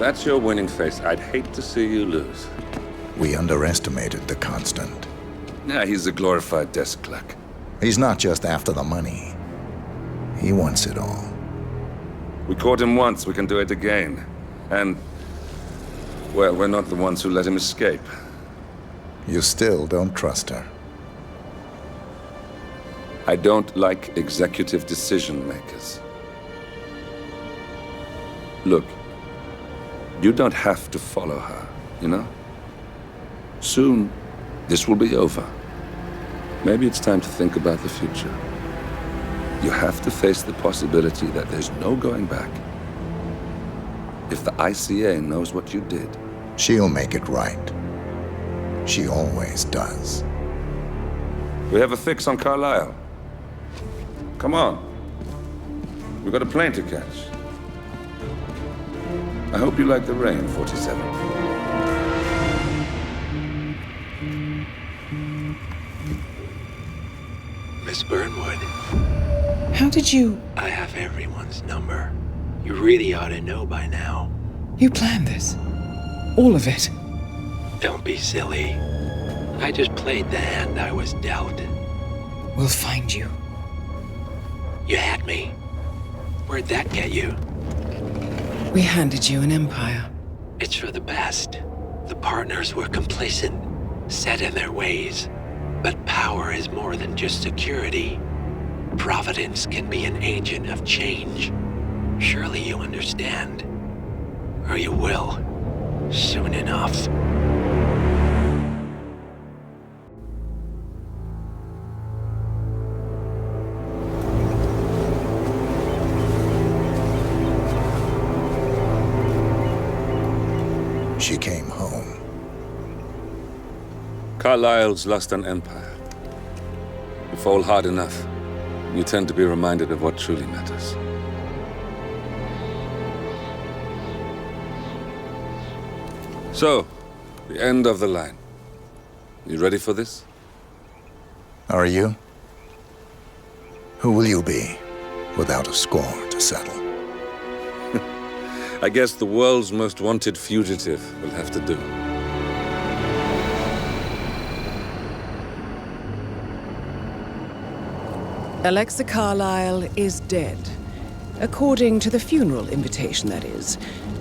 that's your winning face, I'd hate to see you lose. We underestimated the Constant. Yeah, he's a glorified desk clerk. He's not just after the money. He wants it all. We caught him once, we can do it again. And, well, we're not the ones who let him escape. You still don't trust her. I don't like executive decision makers. Look, you don't have to follow her, you know? Soon, this will be over. Maybe it's time to think about the future. You have to face the possibility that there's no going back. If the ICA knows what you did, She'll make it right. She always does. we have a fix on Carlisle. Come on. We've got a plane to catch. I hope you like the rain, 47. Miss Burnwood, How did you... I have everyone's number. You really ought to know by now. You planned this? All of it? Don't be silly. I just played the hand I was dealt. We'll find you. You had me. Where'd that get you? We handed you an empire. It's for the best. The partners were complacent, set in their ways. But power is more than just security. Providence can be an agent of change. Surely you understand. Or you will. Soon enough. She came home. Carlisle's lost an empire. You fall hard enough, you tend to be reminded of what truly matters. So, the end of the line. You ready for this? Are you? Who will you be without a score to settle? I guess the world's most wanted fugitive will have to do. Alexa Carlisle is dead. According to the funeral invitation, that is.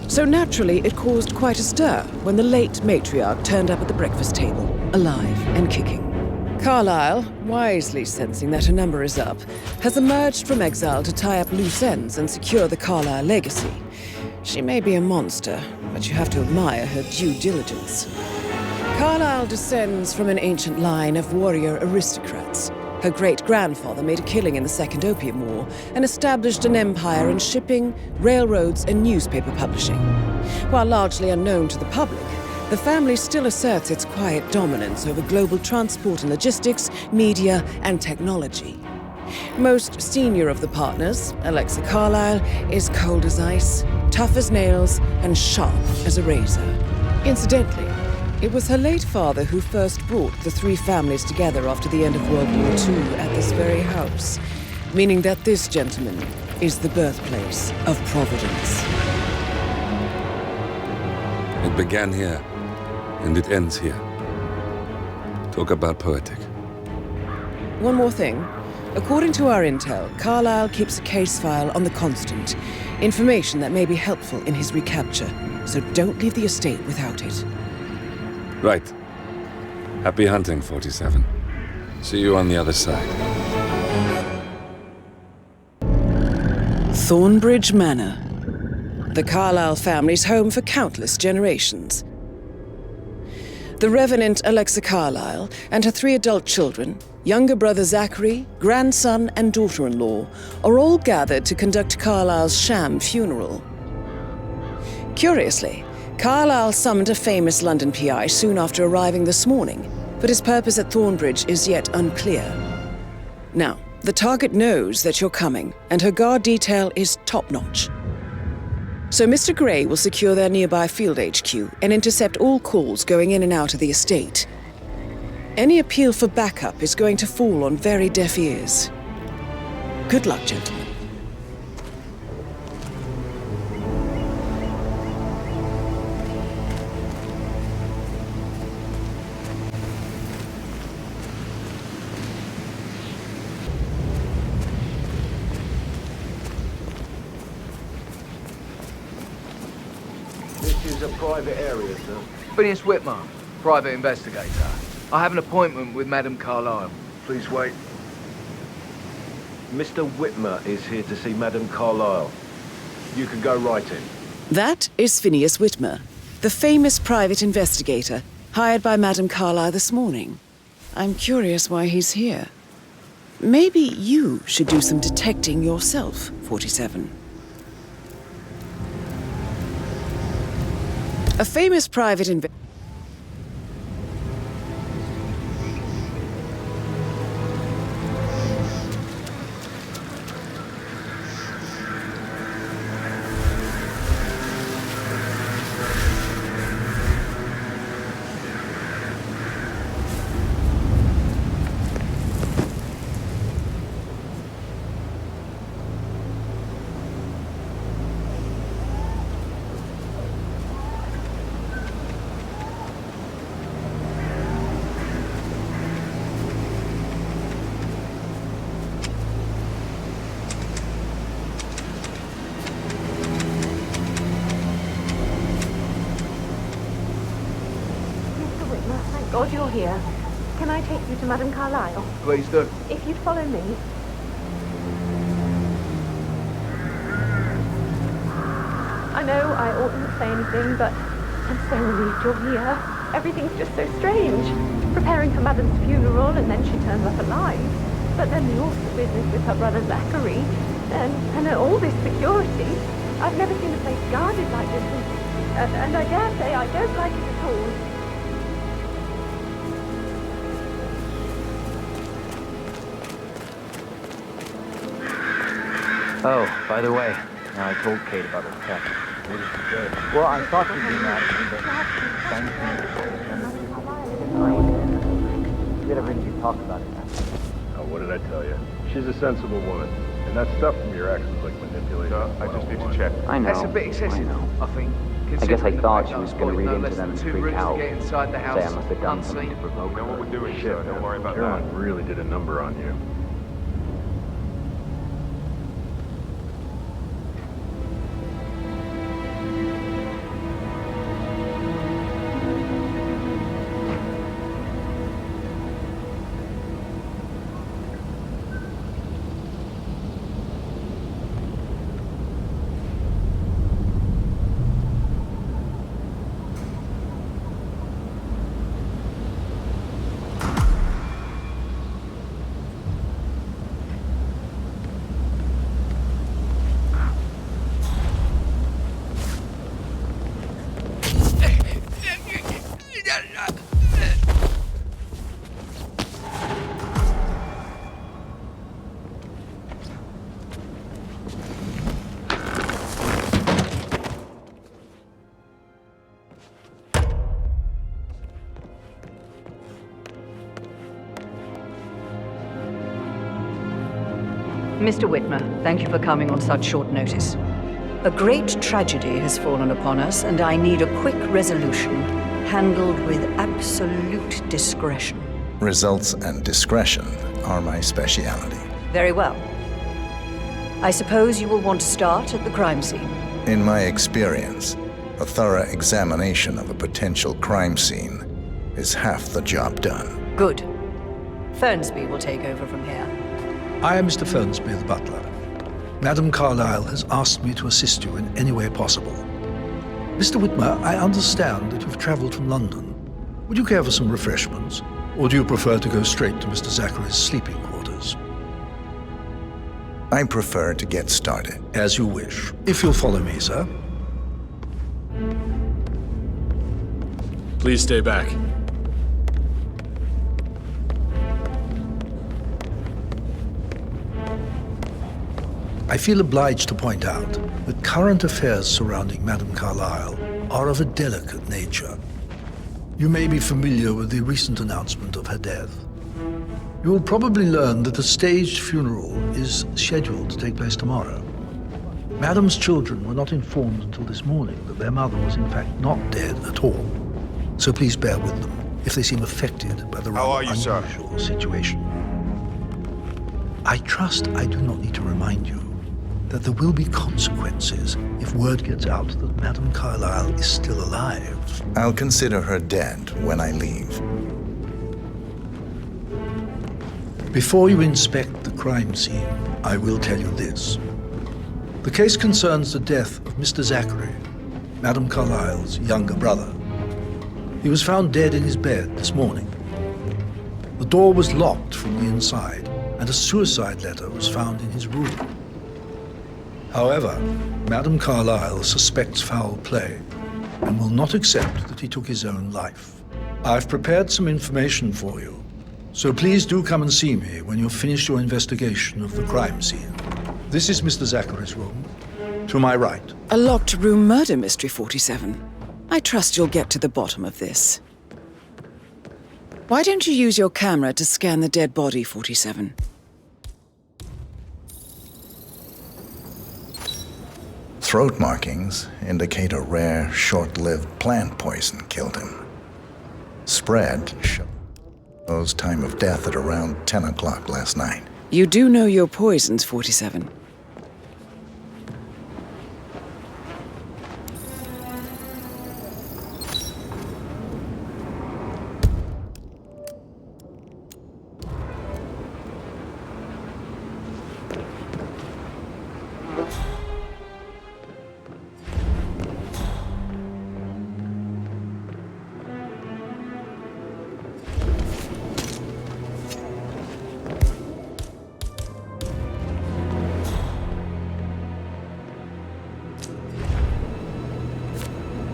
So naturally, it caused quite a stir when the late matriarch turned up at the breakfast table, alive and kicking. Carlisle, wisely sensing that her number is up, has emerged from exile to tie up loose ends and secure the Carlisle legacy. She may be a monster, but you have to admire her due diligence. Carlisle descends from an ancient line of warrior aristocrats. Her great-grandfather made a killing in the Second Opium War and established an empire in shipping, railroads, and newspaper publishing. While largely unknown to the public, the family still asserts its quiet dominance over global transport and logistics, media, and technology. Most senior of the partners, Alexa Carlisle, is cold as ice, tough as nails, and sharp as a razor. Incidentally, it was her late father who first brought the three families together after the end of World War II at this very house, meaning that this gentleman is the birthplace of Providence. It began here, and it ends here. Talk about poetic. One more thing. According to our intel, Carlisle keeps a case file on the Constant, information that may be helpful in his recapture, so don't leave the estate without it. Right. Happy hunting, 47. See you on the other side. Thornbridge Manor. The Carlisle family's home for countless generations. The Revenant Alexa Carlisle and her 3 adult children, younger brother Zachary, grandson, and daughter-in-law, are all gathered to conduct Carlisle's sham funeral. Curiously, Carlisle summoned a famous London PI soon after arriving this morning, but his purpose at Thornbridge is yet unclear. Now, the target knows that you're coming, and her guard detail is top-notch. So Mr. Gray will secure their nearby field HQ and intercept all calls going in and out of the estate. Any appeal for backup is going to fall on very deaf ears. Good luck, gentlemen. This is a private area, sir. Phineas Whitman, private investigator. I have an appointment with Madame Carlyle. Please wait. Mr. Whitmer is here to see Madame Carlyle. You can go right in. That is Phineas Whitmer, the famous private investigator hired by Madame Carlyle this morning. I'm curious why he's here. Maybe you should do some detecting yourself, 47. A famous private investigator. God you're here. Can I take you to Madame Carlyle? Please do. If you'd follow me. I know I oughtn't say anything, but I'm so relieved you're here. Everything's just so strange. Preparing for Madame's funeral, and then she turns up alive. But then the awful business with her brother Zachary, and all this security. I've never seen a place guarded like this, and I dare say I don't like it at all. Oh, by the way, I told Kate about the tech. What did she say? Well, I thought she'd be mad at me, but thank you. Did ever hear you talk about it? Oh, what did I tell you? She's a sensible woman. And that stuff from your ex was like manipulation. I just need to check. I know. That's a bit excessive, I think. I guess I considering the thought fact she that was I've going to got read no into less them than and 2 freak routes to out. get inside the Say house I must have done something to unseen. provoke You know what we're doing, Shit, son. Don't worry about that. John really did a number on you. Mr. Whitmer, thank you for coming on such short notice. A great tragedy has fallen upon us, and I need a quick resolution, handled with absolute discretion. Results and discretion are my speciality. Very well. I suppose you will want to start at the crime scene. In my experience, a thorough examination of a potential crime scene is half the job done. Good. Fernsby will take over from here. I am Mr. Fernsby, the butler. Madame Carlyle has asked me to assist you in any way possible. Mr. Whitmer, I understand that you've traveled from London. Would you care for some refreshments? Or do you prefer to go straight to Mr. Zachary's sleeping quarters? I prefer to get started. As you wish. If you'll follow me, sir. Please stay back. I feel obliged to point out that current affairs surrounding Madame Carlyle are of a delicate nature. You may be familiar with the recent announcement of her death. You will probably learn that a staged funeral is scheduled to take place tomorrow. Madame's children were not informed until this morning that their mother was in fact not dead at all. So please bear with them if they seem affected by the rather unusual situation. I trust I do not need to remind you that there will be consequences if word gets out that Madame Carlyle is still alive. I'll consider her dead when I leave. Before you inspect the crime scene, I will tell you this. The case concerns the death of Mr. Zachary, Madame Carlyle's younger brother. He was found dead in his bed this morning. The door was locked from the inside, and a suicide letter was found in his room. However, Madame Carlyle suspects foul play and will not accept that he took his own life. I've prepared some information for you, so please do come and see me when you've finished your investigation of the crime scene. This is Mr. Zachary's room. To my right. A locked room murder mystery, 47. I trust you'll get to the bottom of this. Why don't you use your camera to scan the dead body, 47? Throat markings indicate a rare, short-lived plant poison killed him. Spread shows time of death at around 10 o'clock last night. You do know your poisons, 47.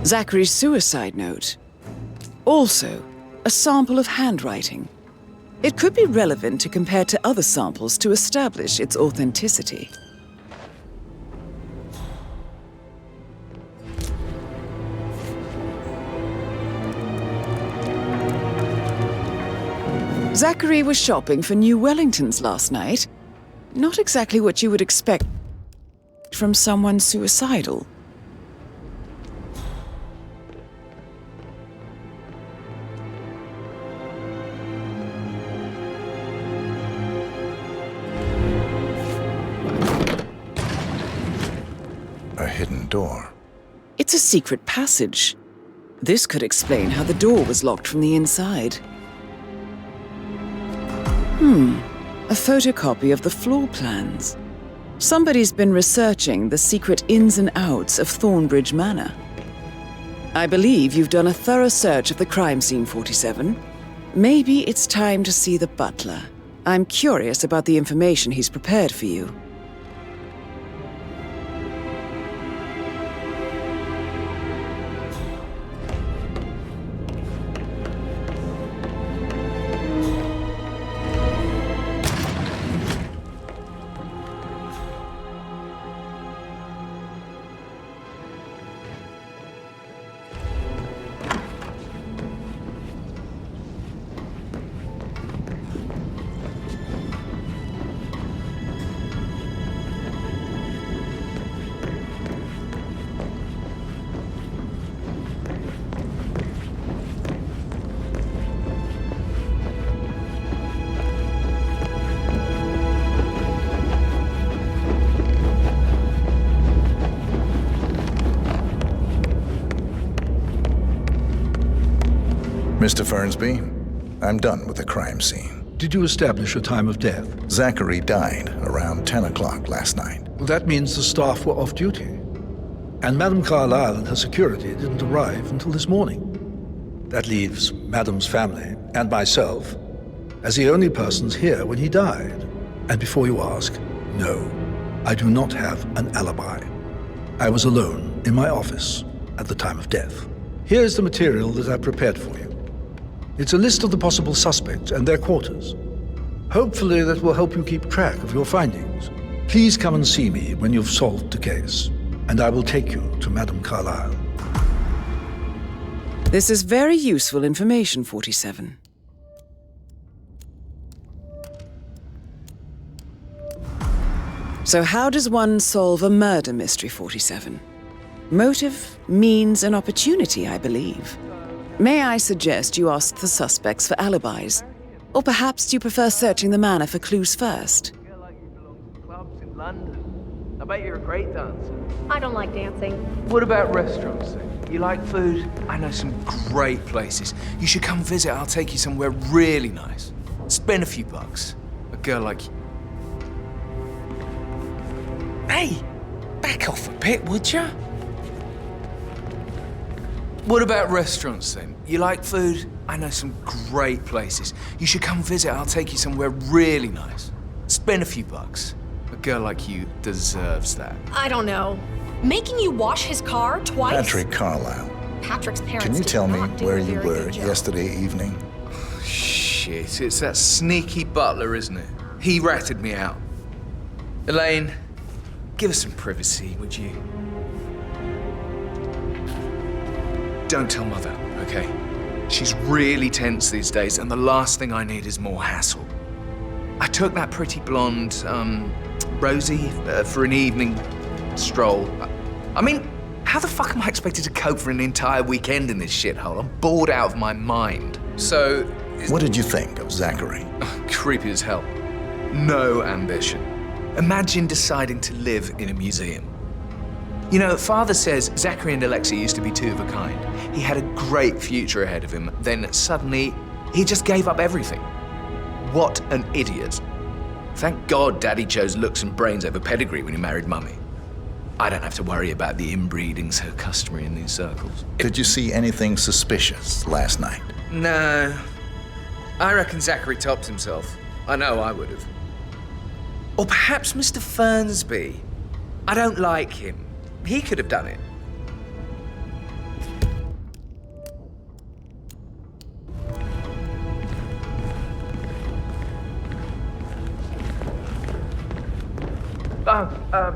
Zachary's suicide note. Also, a sample of handwriting. It could be relevant to compare to other samples to establish its authenticity. Zachary was shopping for new Wellingtons last night. Not exactly what you would expect from someone suicidal. A hidden door. It's a secret passage. This could explain how the door was locked from the inside. A photocopy of the floor plans. Somebody's been researching the secret ins and outs of Thornbridge Manor. I believe you've done a thorough search of the crime scene, 47. Maybe it's time to see the butler. I'm curious about the information he's prepared for you. Mr. Fernsby, I'm done with the crime scene. Did you establish a time of death? Zachary died around 10 o'clock last night. Well, that means the staff were off duty. And Madame Carlyle and her security didn't arrive until this morning. That leaves Madame's family and myself as the only persons here when he died. And before you ask, no, I do not have an alibi. I was alone in my office at the time of death. Here's the material that I prepared for you. It's a list of the possible suspects and their quarters. Hopefully that will help you keep track of your findings. Please come and see me when you've solved the case, and I will take you to Madame Carlyle. This is very useful information, 47. So how does one solve a murder mystery, 47? Motive, means, and opportunity, I believe. May I suggest you ask the suspects for alibis? Or perhaps you prefer searching the manor for clues first? Clubs in London. I bet you're a great dancer. I don't like dancing. What about restaurants then? You like food? I know some great places. You should come visit. I'll take you somewhere really nice. Spend a few bucks. A girl like you. Hey, back off a bit, would ya? What about restaurants then? You like food? I know some great places. You should come visit. I'll take you somewhere really nice. Spend a few bucks. A girl like you deserves that. I don't know. Making you wash his car twice? Patrick Carlisle. Patrick's parents Can you did tell me not do where a you very were good job. yesterday evening? Shit, it's that sneaky butler, isn't it? He ratted me out. Elaine, give us some privacy, would you? Don't tell Mother, okay? She's really tense these days, and the last thing I need is more hassle. I took that pretty blonde, Rosie, for an evening stroll. I mean, how the fuck am I expected to cope for an entire weekend in this shithole? I'm bored out of my mind. So... What did you think of Zachary? Creepy as hell. No ambition. Imagine deciding to live in a museum. You know, Father says Zachary and Alexa used to be two of a kind. He had a great future ahead of him, then suddenly, he just gave up everything. What an idiot. Thank God Daddy chose looks and brains over pedigree when he married Mummy. I don't have to worry about the inbreeding so customary in these circles. Did you see anything suspicious last night? No. I reckon Zachary topped himself. I know I would have. Or perhaps Mr. Fernsby. I don't like him. He could have done it.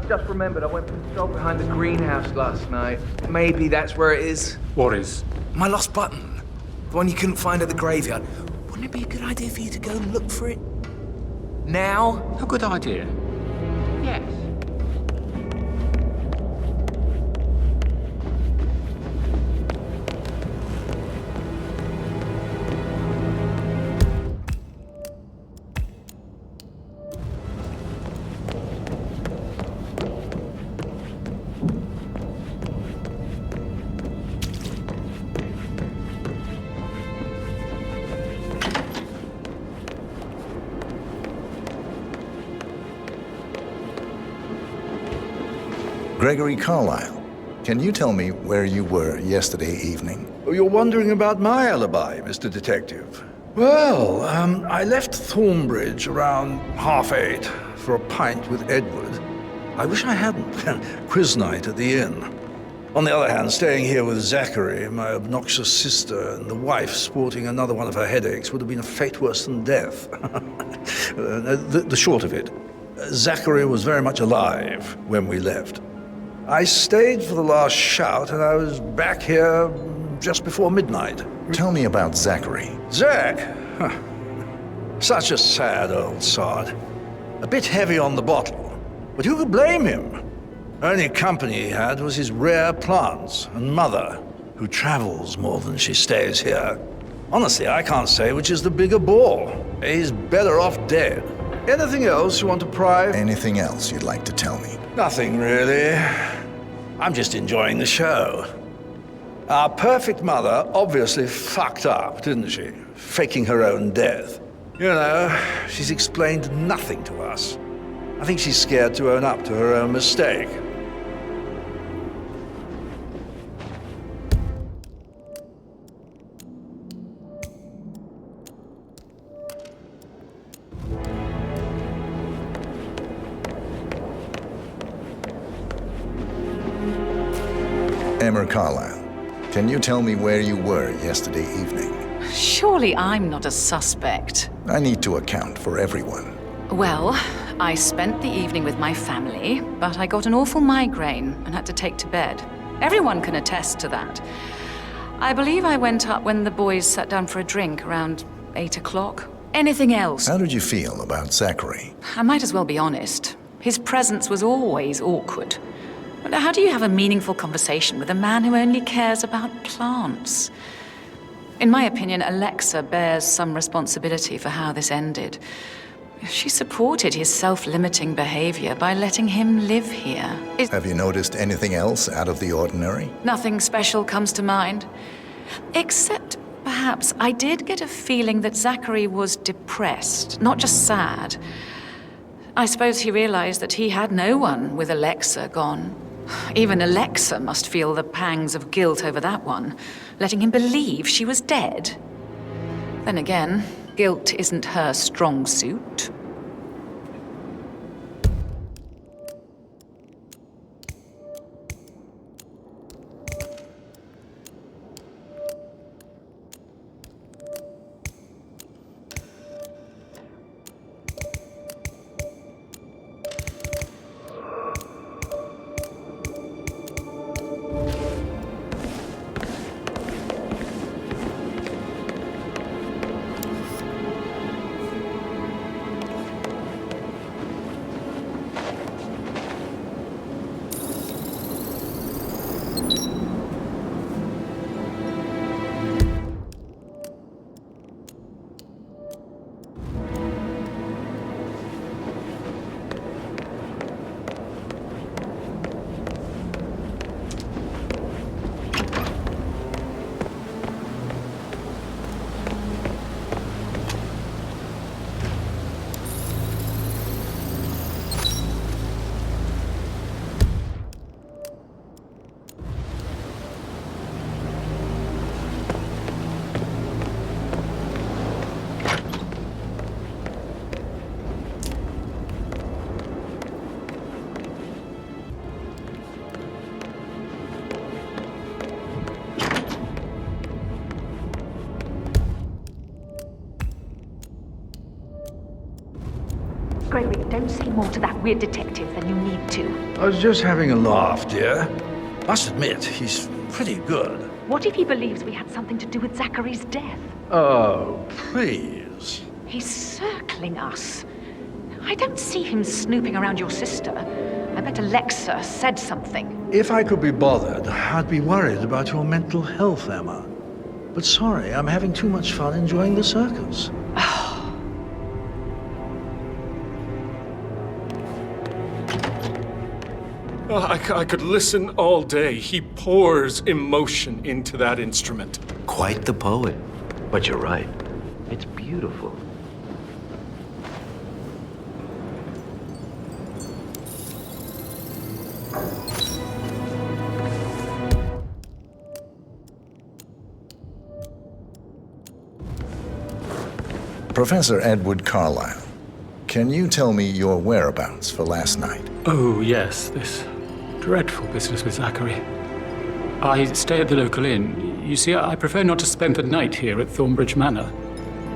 Just remembered I went for a stroll behind the greenhouse last night. Maybe that's where it is. What is? My lost button. The one you couldn't find at the graveyard. Wouldn't it be a good idea for you to go and look for it? Now? A good idea. Yes. Gregory Carlisle, can you tell me where you were yesterday evening? Oh, you're wondering about my alibi, Mr. Detective. Well, I left Thornbridge around 8:30 for a pint with Edward. I wish I hadn't. Quiz night at the inn. On the other hand, staying here with Zachary, my obnoxious sister, and the wife sporting another one of her headaches would have been a fate worse than death. The short of it, Zachary was very much alive when we left. I stayed for the last shout, and I was back here just before midnight. Tell me about Zachary. Zach? Huh. Such a sad old sod. A bit heavy on the bottle, but who could blame him? Only company he had was his rare plants and Mother, who travels more than she stays here. Honestly, I can't say which is the bigger bore. He's better off dead. Anything else you want to pry? Anything else you'd like to tell me? Nothing, really. I'm just enjoying the show. Our perfect mother obviously fucked up, didn't she? Faking her own death. You know, she's explained nothing to us. I think she's scared to own up to her own mistake. Emma Carlisle, can you tell me where you were yesterday evening? Surely I'm not a suspect. I need to account for everyone. Well, I spent the evening with my family, but I got an awful migraine and had to take to bed. Everyone can attest to that. I believe I went up when the boys sat down for a drink around 8 o'clock. Anything else? How did you feel about Zachary? I might as well be honest. His presence was always awkward. But how do you have a meaningful conversation with a man who only cares about plants? In my opinion, Alexa bears some responsibility for how this ended. She supported his self-limiting behavior by letting him live here. Have you noticed anything else out of the ordinary? Nothing special comes to mind. Except, perhaps, I did get a feeling that Zachary was depressed, not just sad. I suppose he realized that he had no one with Alexa gone. Even Alexa must feel the pangs of guilt over that one, letting him believe she was dead. Then again, guilt isn't her strong suit. Gregory, don't say more to that weird detective than you need to. I was just having a laugh, dear. Must admit, he's pretty good. What if he believes we had something to do with Zachary's death? Oh, please. He's circling us. I don't see him snooping around your sister. I bet Alexa said something. If I could be bothered, I'd be worried about your mental health, Emma. But sorry, I'm having too much fun enjoying the circus. I could listen all day. He pours emotion into that instrument. Quite the poet. But you're right. It's beautiful. Professor Edward Carlyle, can you tell me your whereabouts for last night? Oh, yes, this dreadful business with Zachary. I stay at the local inn. You see, I prefer not to spend the night here at Thornbridge Manor.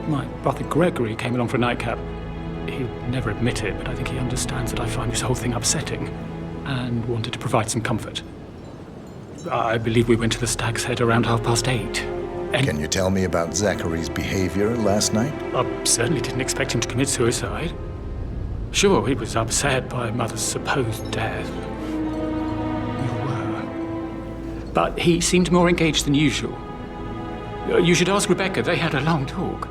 My brother Gregory came along for a nightcap. He'll never admit it, but I think he understands that I find this whole thing upsetting and wanted to provide some comfort. I believe we went to the Stag's Head around 8:30. Can you tell me about Zachary's behavior last night? I certainly didn't expect him to commit suicide. Sure, he was upset by Mother's supposed death. You were. But he seemed more engaged than usual. You should ask Rebecca. They had a long talk.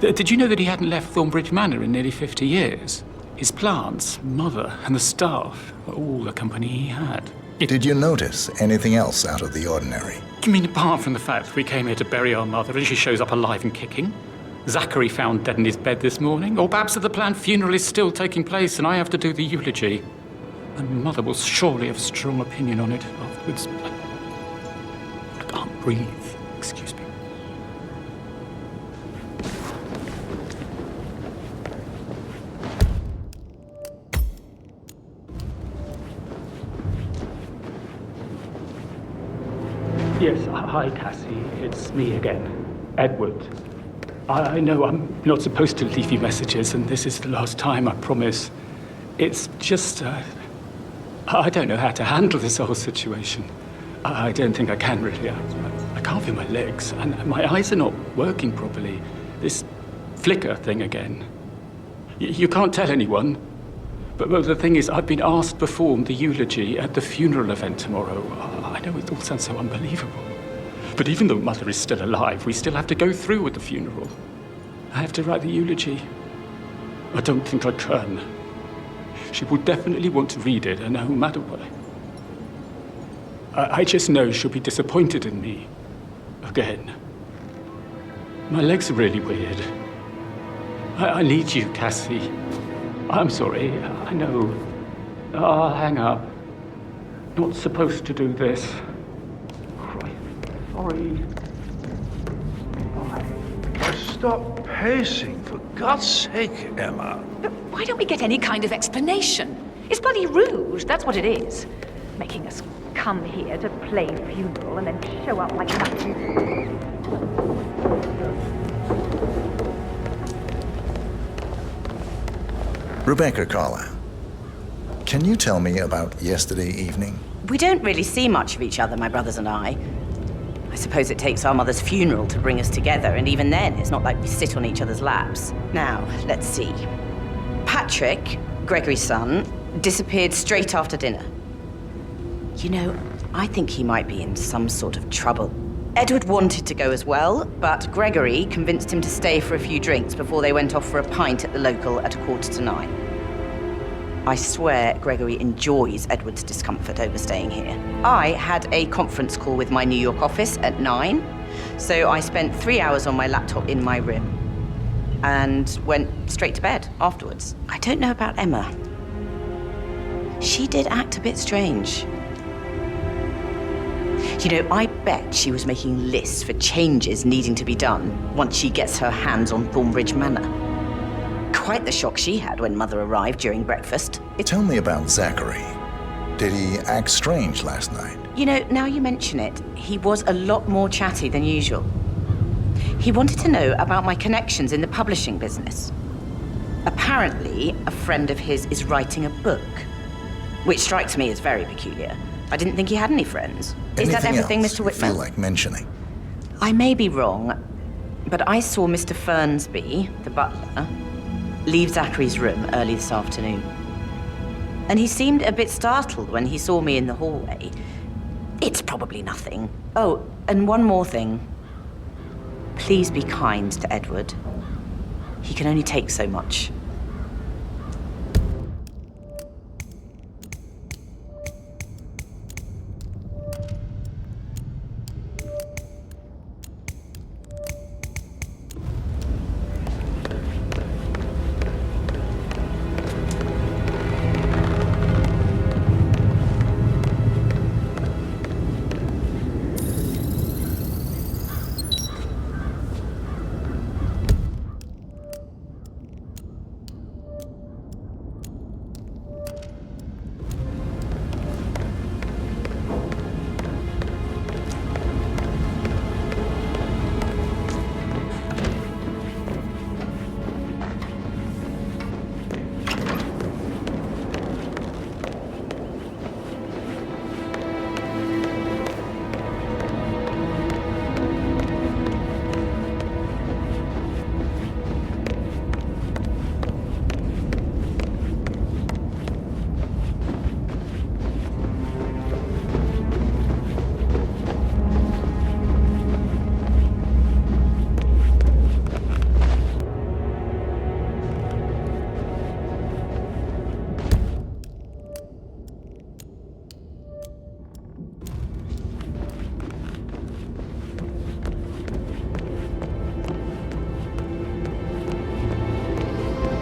Did you know that he hadn't left Thornbridge Manor in nearly 50 years? His plants, Mother, and the staff were all the company he had. Did you notice anything else out of the ordinary? You mean apart from the fact that we came here to bury our mother and she shows up alive and kicking? Zachary found dead in his bed this morning? Or perhaps that the planned funeral is still taking place and I have to do the eulogy? And Mother will surely have a strong opinion on it afterwards. I can't breathe. Excuse me. Yes, hi, Cassie. It's me again, Edward. I know I'm not supposed to leave you messages, and this is the last time, I promise. It's just, I don't know how to handle this whole situation. I don't think I can really. I can't feel my legs, and my eyes are not working properly. This flicker thing again. You can't tell anyone, but the thing is, I've been asked to perform the eulogy at the funeral event tomorrow. I know it all sounds so unbelievable. But even though Mother is still alive, we still have to go through with the funeral. I have to write the eulogy. I don't think I can. She will definitely want to read it, no matter what. I just know she'll be disappointed in me. Again. My legs are really weird. I need you, Cassie. I'm sorry, I know. I'll hang up. Not supposed to do this. Christ, sorry. Stop pacing, for God's sake, Emma. But why don't we get any kind of explanation? It's bloody rude, that's what it is. Making us come here to play funeral and then show up like nothing. Rebecca Carla, can you tell me about yesterday evening? We don't really see much of each other, my brothers and I. I suppose it takes our mother's funeral to bring us together, and even then, it's not like we sit on each other's laps. Now, let's see. Patrick, Gregory's son, disappeared straight after dinner. You know, I think he might be in some sort of trouble. Edward wanted to go as well, but Gregory convinced him to stay for a few drinks before they went off for a pint at the local at 8:45. I swear Gregory enjoys Edward's discomfort over staying here. I had a conference call with my New York office at 9, so I spent 3 hours on my laptop in my room and went straight to bed afterwards. I don't know about Emma. She did act a bit strange. You know, I bet she was making lists for changes needing to be done once she gets her hands on Thornbridge Manor. Quite the shock she had when Mother arrived during breakfast. Tell me about Zachary. Did he act strange last night? You know, now you mention it, he was a lot more chatty than usual. He wanted to know about my connections in the publishing business. Apparently, a friend of his is writing a book, which strikes me as very peculiar. I didn't think he had any friends. Is that everything, Mr. Whitman? I feel like mentioning. I may be wrong, but I saw Mr. Fernsby, the butler, leave Zachary's room early this afternoon. And he seemed a bit startled when he saw me in the hallway. It's probably nothing. Oh, and one more thing. Please be kind to Edward. He can only take so much.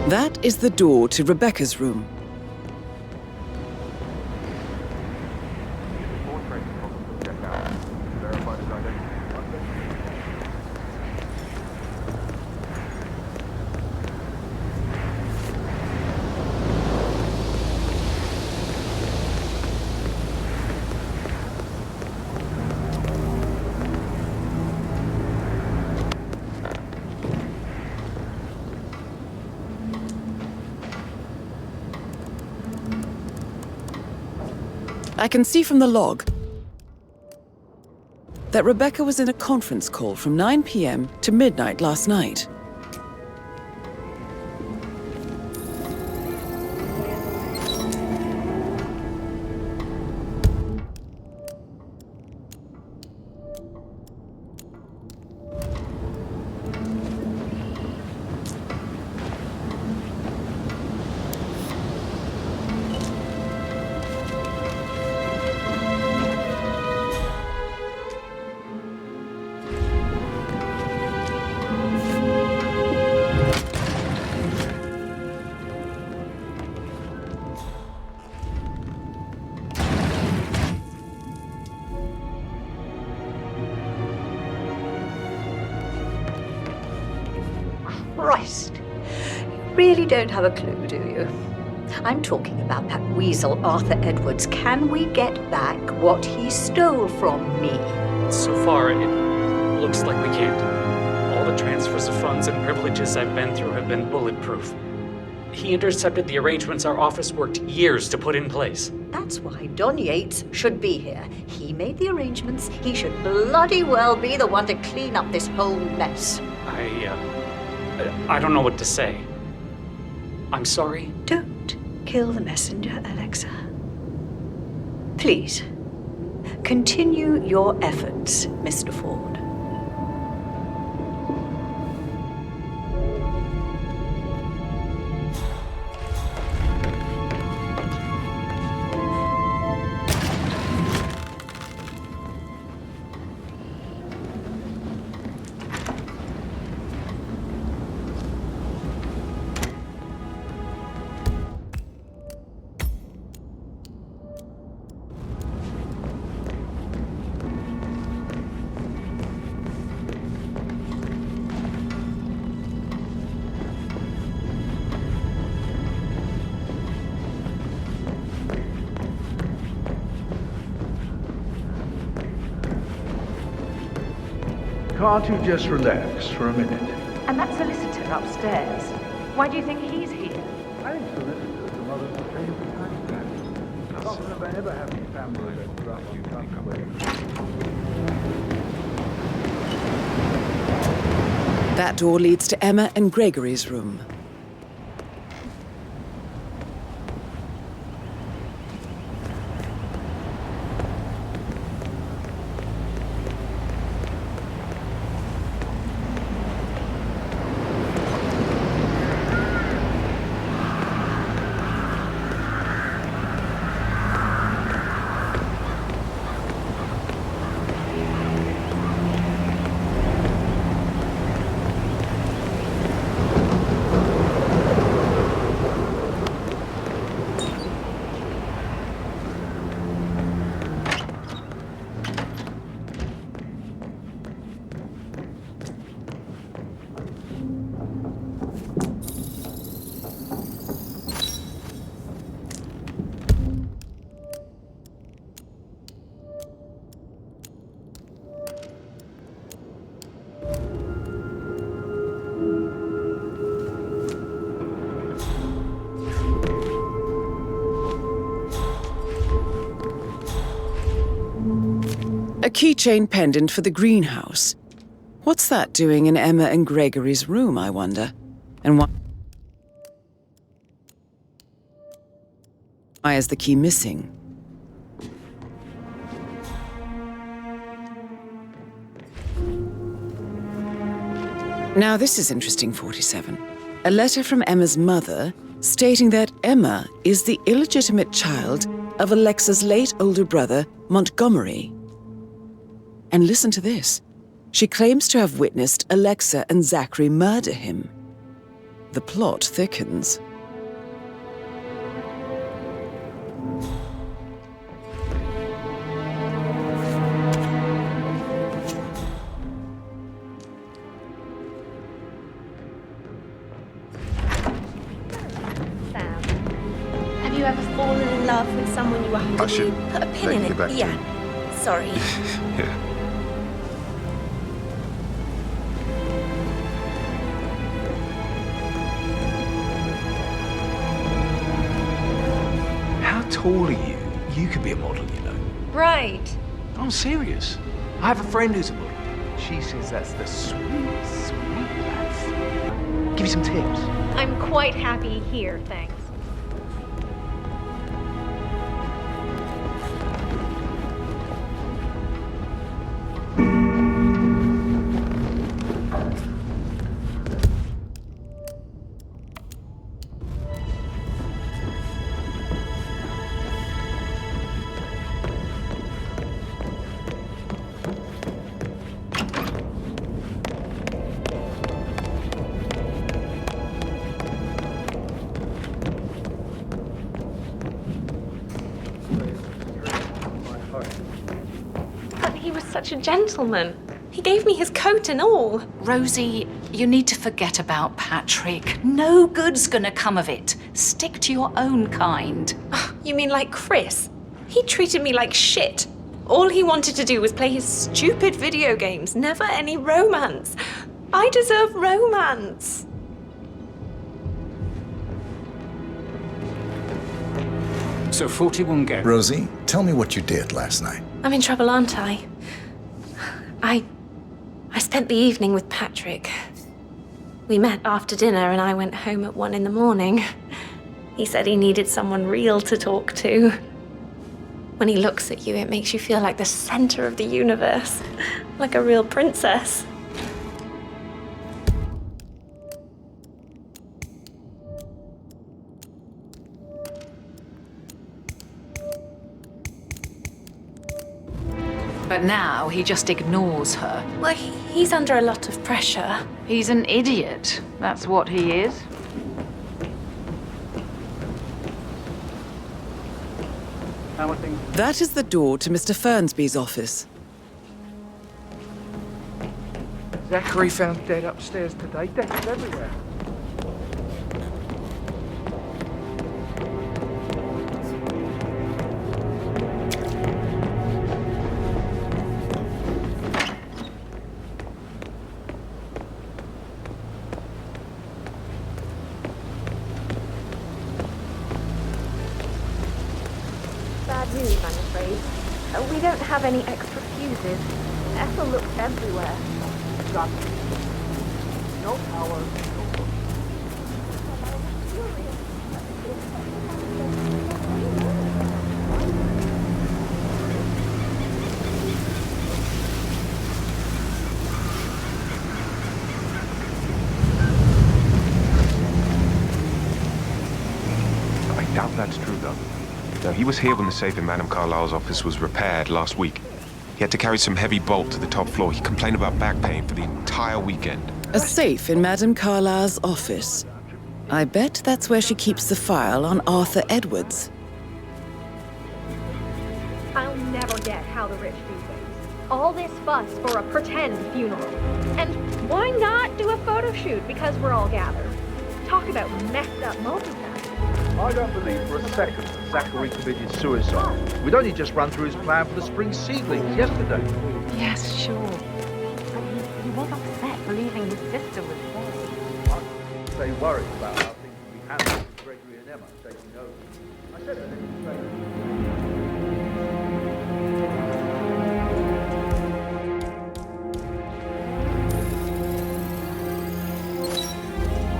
That is the door to Rebecca's room. I can see from the log that Rebecca was in a conference call from 9 p.m. to midnight last night. Christ. You really don't have a clue, do you? I'm talking about that weasel, Arthur Edwards. Can we get back what he stole from me? So far, it looks like we can't. All the transfers of funds and privileges I've been through have been bulletproof. He intercepted the arrangements our office worked years to put in place. That's why Don Yates should be here. He made the arrangements. He should bloody well be the one to clean up this whole mess. I don't know what to say. I'm sorry. Don't kill the messenger, Alexa. Please, continue your efforts, Mr. Ford. Can't you just relax for a minute? And that solicitor upstairs, why do you think he's here? I think solicitors are not as trained behind that. Nothing about ever having family that drop you That door leads to Emma and Gregory's room. A keychain pendant for the greenhouse. What's that doing in Emma and Gregory's room, I wonder? And why is the key missing? Now this is interesting, 47. A letter from Emma's mother stating that Emma is the illegitimate child of Alexa's late older brother, Montgomery. And listen to this. She claims to have witnessed Alexa and Zachary murder him. The plot thickens. Sam, have you ever fallen in love with someone you were hoping to put a pin in it? Yeah. Sorry. Yeah. How tall are you? You could be a model, you know. Right. I'm serious. I have a friend who's a model. She says that's the sweet, sweet life. Give you some tips. I'm quite happy here, thanks. was such a gentleman. He gave me his coat and all. Rosie, you need to forget about Patrick. No good's gonna come of it. Stick to your own kind. You mean like Chris? He treated me like shit. All he wanted to do was play his stupid video games, never any romance. I deserve romance. So 41 get. Rosie, tell me what you did last night. I'm in trouble, aren't I? I spent the evening with Patrick. We met after dinner and I went home at 1 in the morning. He said he needed someone real to talk to. When he looks at you, it makes you feel like the center of the universe, like a real princess. But now he just ignores her. Well, he's under a lot of pressure. He's an idiot. That's what he is. That is the door to Mr. Fernsby's office. Zachary found dead upstairs today. Death everywhere. Bad news, I'm afraid. We don't have any extra fuses. Ethel looked everywhere. No power. I doubt that's true, though. No, he was here when the safe in Madame Carlyle's office was repaired last week. He had to carry some heavy bolt to the top floor. He complained about back pain for the entire weekend. A safe in Madame Carlyle's office. I bet that's where she keeps the file on Arthur Edwards. I'll never get how the rich do things. All this fuss for a pretend funeral. And why not do a photo shoot because we're all gathered? Talk about messed up multitasking. I don't believe for a second that Zachary committed suicide. We'd only just run through his plan for the spring seedlings yesterday. Yes, sure. But he was upset believing his sister was dead. They worried about how things would be handled with Gregory and Emma taking over. I said that they would fail.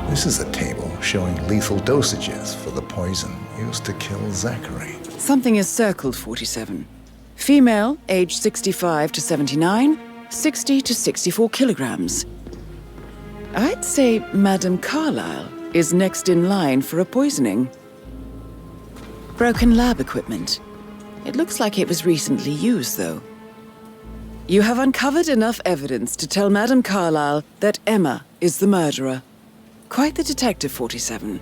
This is a table showing lethal dosages for the poison used to kill Zachary. Something is circled, 47. Female, age 65 to 79, 60 to 64 kilograms. I'd say Madame Carlyle is next in line for a poisoning. Broken lab equipment. It looks like it was recently used, though. You have uncovered enough evidence to tell Madame Carlyle that Emma is the murderer. Quite the detective, 47.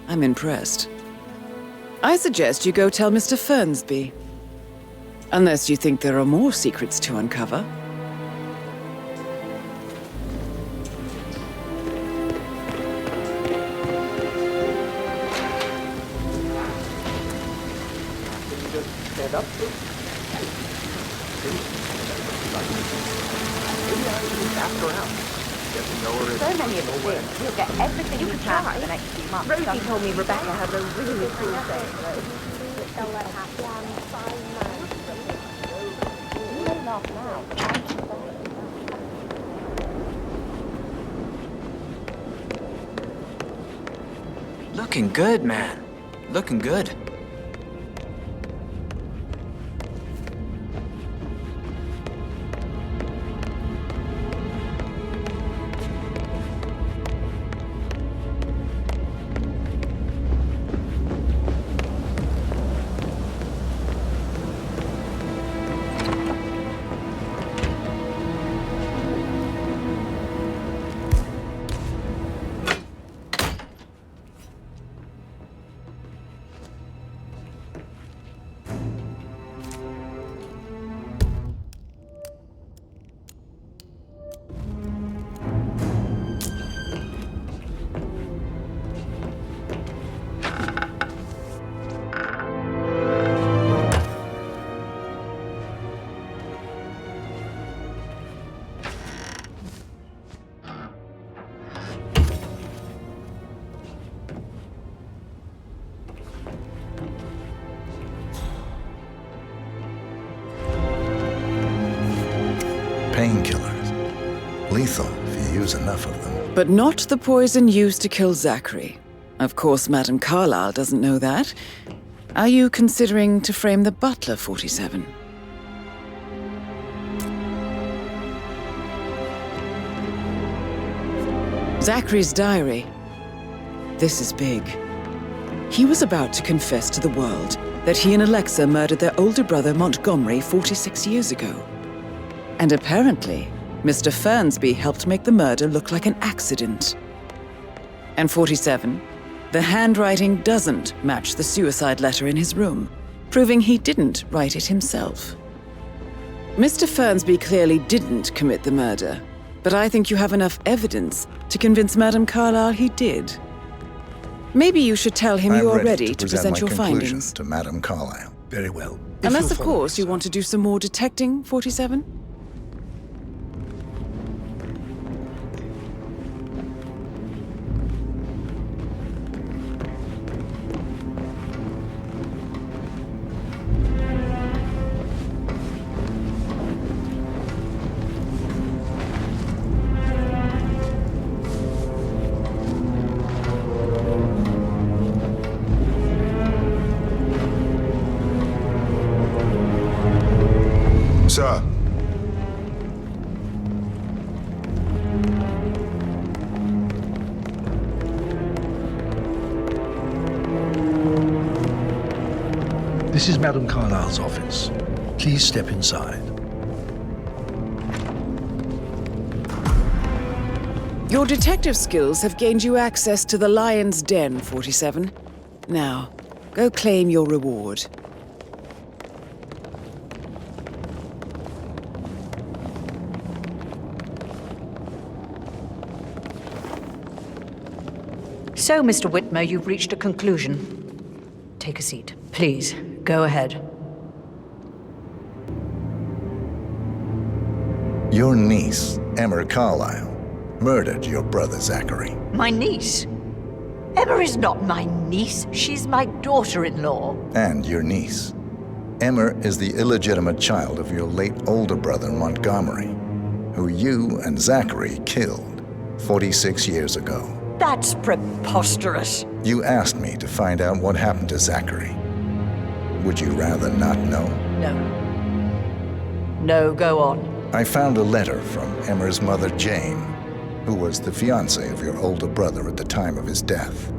I'm impressed. I suggest you go tell Mr. Fernsby. Unless you think there are more secrets to uncover. Stand up. Ask around. So many of the things. You'll get everything you can for the next few months. Rosie told me Rebecca had a really cool day. They'll let her have one fine night. You may laugh now. Looking good, man. Looking good. painkillers. Lethal if you use enough of them. But not the poison used to kill Zachary. Of course, Madame Carlyle doesn't know that. Are you considering to frame the butler, 47? Zachary's diary. This is big. He was about to confess to the world that he and Alexa murdered their older brother Montgomery 46 years ago. And apparently, Mr. Fernsby helped make the murder look like an accident. And 47, the handwriting doesn't match the suicide letter in his room, proving he didn't write it himself. Mr. Fernsby clearly didn't commit the murder, but I think you have enough evidence to convince Madame Carlyle he did. Maybe you should tell him you are ready to present your findings to Madame Carlyle. Very well. Unless, of course, you want to do some more detecting, 47? Sir. This is Madame Carlyle's office. Please step inside. Your detective skills have gained you access to the Lion's Den, 47. Now, go claim your reward. So, Mr. Whitmer, you've reached a conclusion. Take a seat. Please, go ahead. Your niece, Emma Carlyle, murdered your brother Zachary. My niece? Emma is not my niece. She's my daughter-in-law. And your niece. Emma is the illegitimate child of your late older brother Montgomery, who you and Zachary killed 46 years ago. That's preposterous. You asked me to find out what happened to Zachary. Would you rather not know? No. No, go on. I found a letter from Emma's mother, Jane, who was the fiancée of your older brother at the time of his death.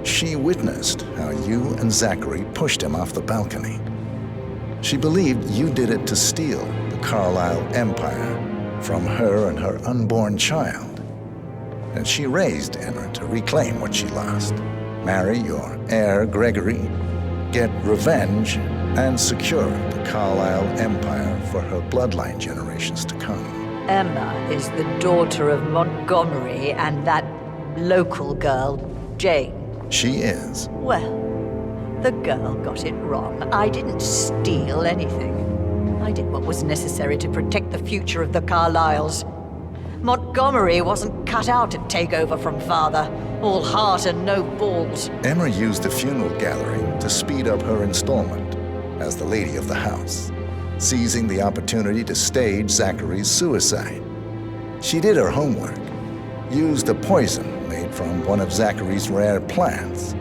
She witnessed how you and Zachary pushed him off the balcony. She believed you did it to steal the Carlyle empire from her and her unborn child. And she raised Emma to reclaim what she lost, marry your heir, Gregory, get revenge, and secure the Carlyle empire for her bloodline generations to come. Emma is the daughter of Montgomery and that local girl, Jane. She is. Well, the girl got it wrong. I didn't steal anything. I did what was necessary to protect the future of the Carlyles. Montgomery wasn't cut out to take over from father, all heart and no balls. Emma used the funeral gathering to speed up her installment as the lady of the house, seizing the opportunity to stage Zachary's suicide. She did her homework, used a poison made from one of Zachary's rare plants,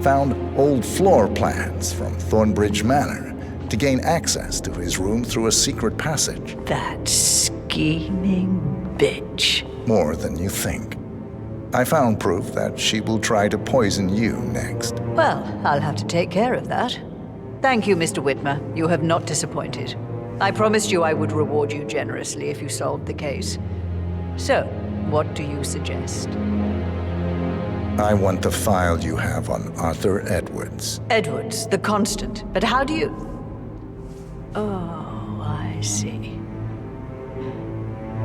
found old floor plans from Thornbridge Manor to gain access to his room through a secret passage. That scheming bitch. More than you think. I found proof that she will try to poison you next. Well, I'll have to take care of that. Thank you, Mr. Whitmer. You have not disappointed. I promised you I would reward you generously if you solved the case. So, what do you suggest? I want the file you have on Arthur Edwards. Edwards, the constant. But how do you... Oh, I see.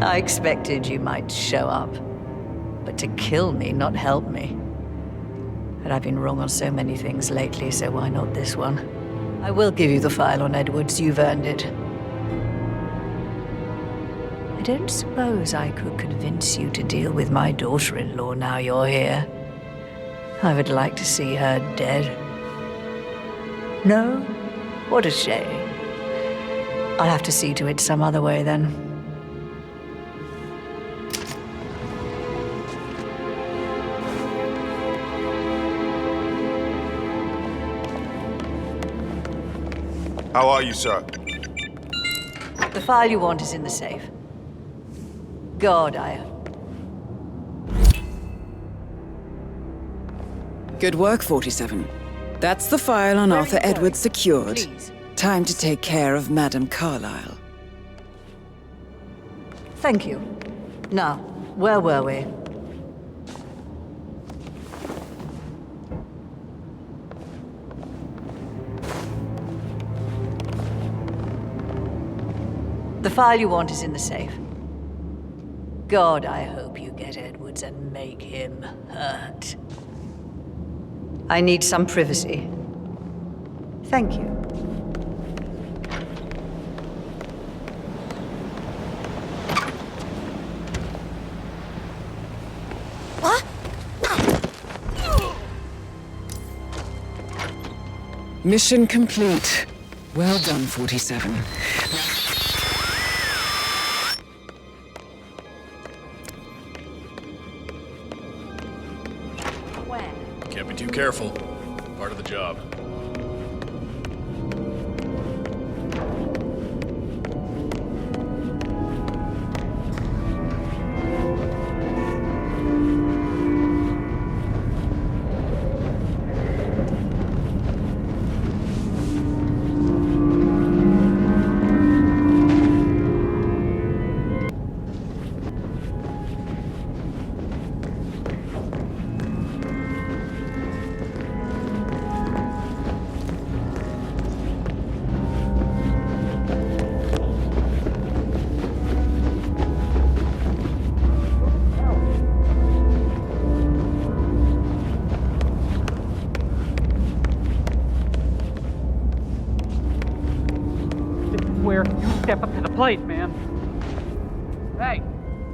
I expected you might show up. But to kill me, not help me. But I've been wrong on so many things lately, so why not this one? I will give you the file on Edwards. You've earned it. I don't suppose I could convince you to deal with my daughter-in-law now you're here. I would like to see her dead. No? What a shame. I'll have to see to it some other way then. How are you, sir? The file you want is in the safe. God, Good work, 47. That's the file on Arthur Edwards secured. Please. Time to take care of Madame Carlyle. Thank you. Now, where were we? The file you want is in the safe. God, I hope you get Edwards and make him hurt. I need some privacy. Thank you. What? Mission complete. Well done, 47. Can't be too careful. Part of the job. Where you step up to the plate, man. Hey,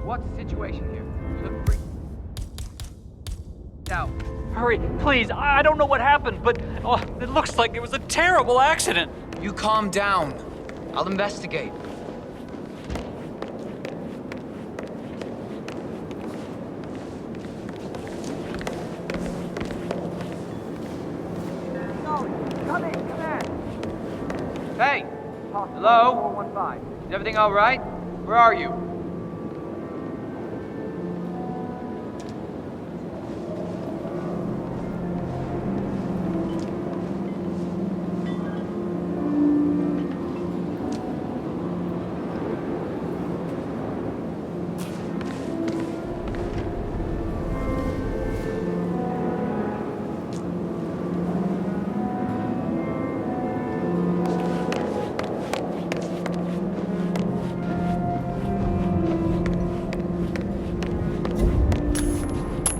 what's the situation here? You look freaked out. Hurry, please. I don't know what happened, but it looks like it was a terrible accident. You calm down. I'll investigate. Come in. Hey! Hello? 415. Is everything all right? Where are you?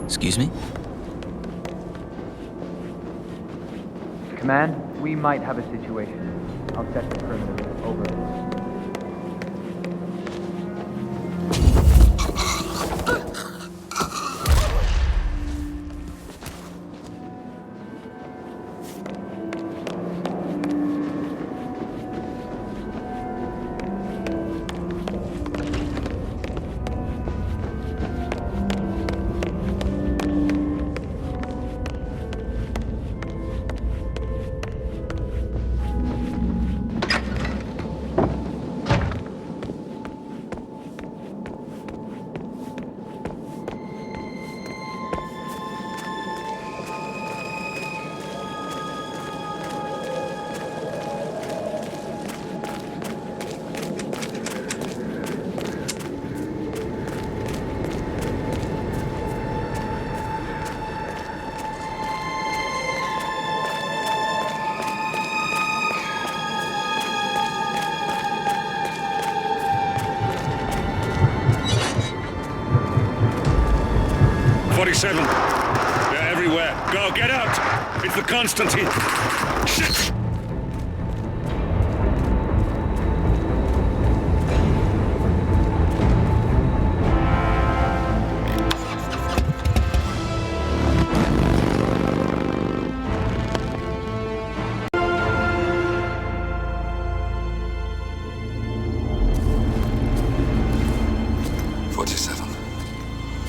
Excuse me? Command, we might have a situation. I'll set the perimeter. Over. They're everywhere. Go, get out! It's the Constantine. Shit!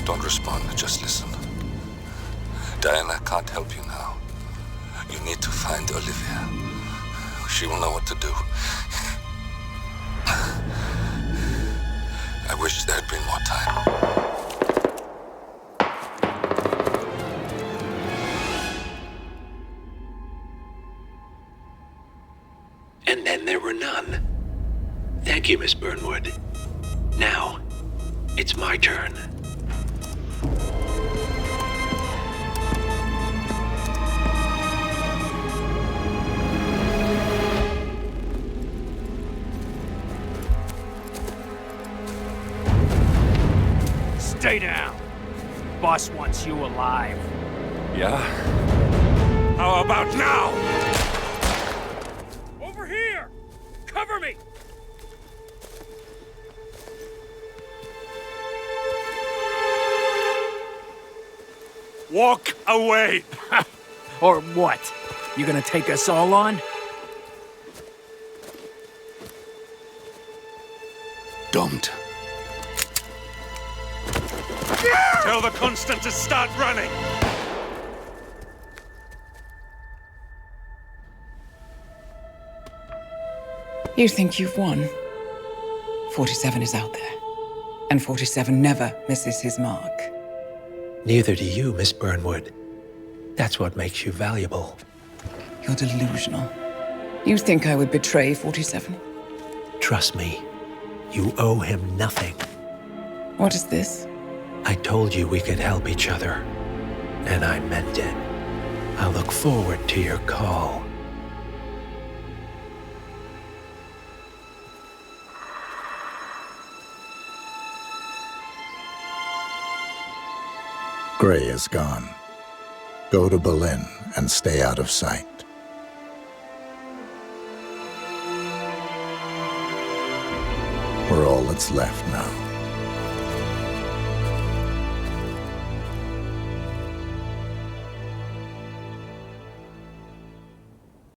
Don't respond, just listen. Diana can't help you now. You need to find Olivia. she will know what to do. I wish there'd been more time. And then there were none. Thank you, Miss Burnwood. Now, it's my turn. Stay down. Boss wants you alive. Yeah? How about now? Over here! Cover me! Walk away! Or what? You gonna take us all on? Don't. Tell the Constant to start running! You think you've won? 47 is out there, and 47 never misses his mark. Neither do you, Miss Burnwood. That's what makes you valuable. You're delusional. You think I would betray 47? Trust me, you owe him nothing. What is this? I told you we could help each other, and I meant it. I look forward to your call. Gray is gone. Go to Berlin and stay out of sight. We're all that's left now.